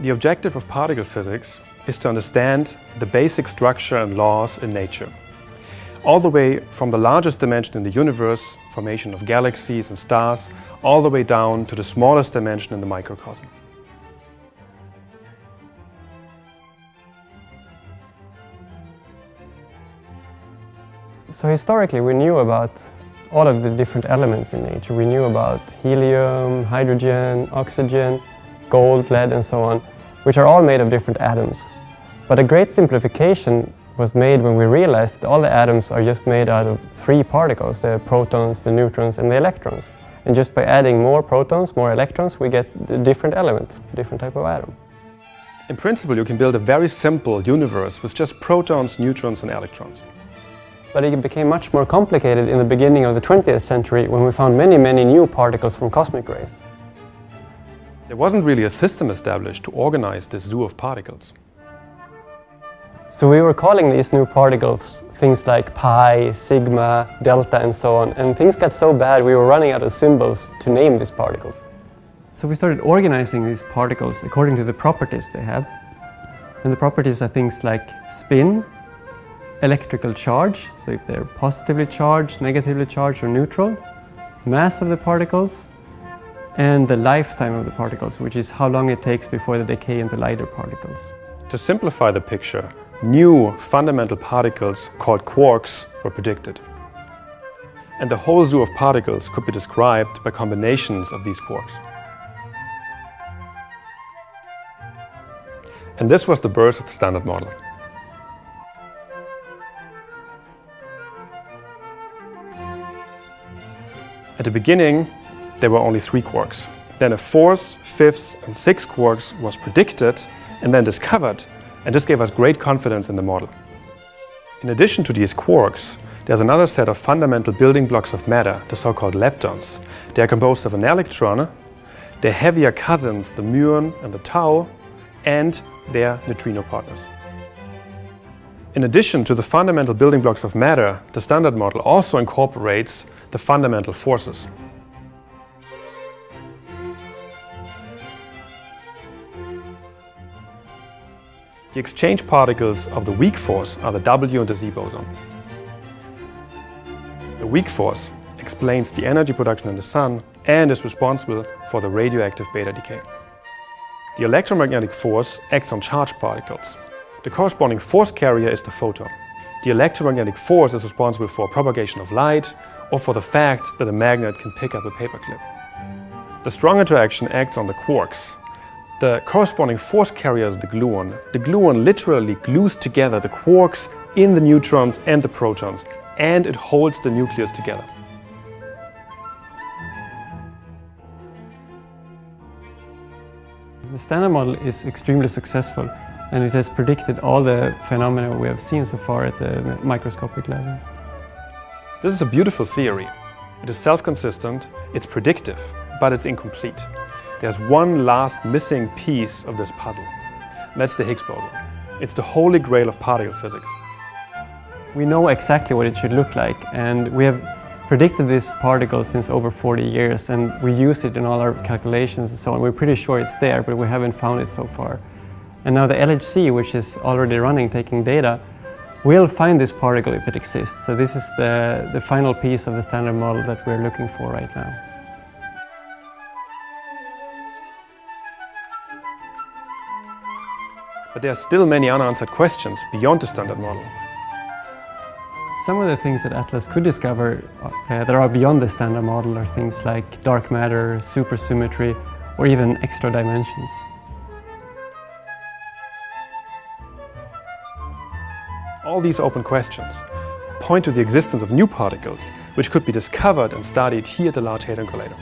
The objective of particle physics is to understand the basic structure and laws in nature, all the way from the largest dimension in the universe, formation of galaxies and stars, all the way down to the smallest dimension in the microcosm. So historically we knew about all of the different elements in nature. We knew about helium, hydrogen, oxygen, gold, lead and so on, which are all made of different atoms. But a great simplification was made when we realized that all the atoms are just made out of three particles, the protons, the neutrons and the electrons. And just by adding more protons, more electrons, we get a different element, different type of atom. In principle, you can build a very simple universe with just protons, neutrons and electrons. But it became much more complicated in the beginning of the 20th century when we found many, many new particles from cosmic rays. There wasn't really a system established to organize this zoo of particles. So we were calling these new particles things like pi, sigma, delta and so on, and things got so bad we were running out of symbols to name these particles. So we started organizing these particles according to the properties they have. And the properties are things like spin, electrical charge, so if they're positively charged, negatively charged or neutral, mass of the particles, and the lifetime of the particles, which is how long it takes before they decay into lighter particles. To simplify the picture, new fundamental particles called quarks were predicted. And the whole zoo of particles could be described by combinations of these quarks. And this was the birth of the Standard Model. At the beginning, there were only 3 quarks. Then a 4th, 5th and 6th quarks was predicted and then discovered, and this gave us great confidence in the model. In addition to these quarks, there's another set of fundamental building blocks of matter, the so-called leptons. They are composed of an electron, their heavier cousins, the muon and the tau, and their neutrino partners. In addition to the fundamental building blocks of matter, the Standard Model also incorporates the fundamental forces. The exchange particles of the weak force are the W and the Z boson. The weak force explains the energy production in the Sun and is responsible for the radioactive beta decay. The electromagnetic force acts on charged particles. The corresponding force carrier is the photon. The electromagnetic force is responsible for propagation of light or for the fact that a magnet can pick up a paperclip. The strong interaction acts on the quarks. The corresponding force carrier is the gluon. The gluon literally glues together the quarks in the neutrons and the protons, and it holds the nucleus together. The Standard Model is extremely successful, and it has predicted all the phenomena we have seen so far at the microscopic level. This is a beautiful theory. It is self-consistent, it's predictive, but it's incomplete. There's one last missing piece of this puzzle, and that's the Higgs boson. It's the holy grail of particle physics. We know exactly what it should look like, and we have predicted this particle since over 40 years, and we use it in all our calculations and so on. We're pretty sure it's there, but we haven't found it so far. And now the LHC, which is already running, taking data, will find this particle if it exists. So this is the final piece of the Standard Model that we're looking for right now. But there are still many unanswered questions beyond the Standard Model. Some of the things that Atlas could discover that are beyond the Standard Model are things like dark matter, supersymmetry, or even extra dimensions. All these open questions point to the existence of new particles which could be discovered and studied here at the Large Hadron Collider.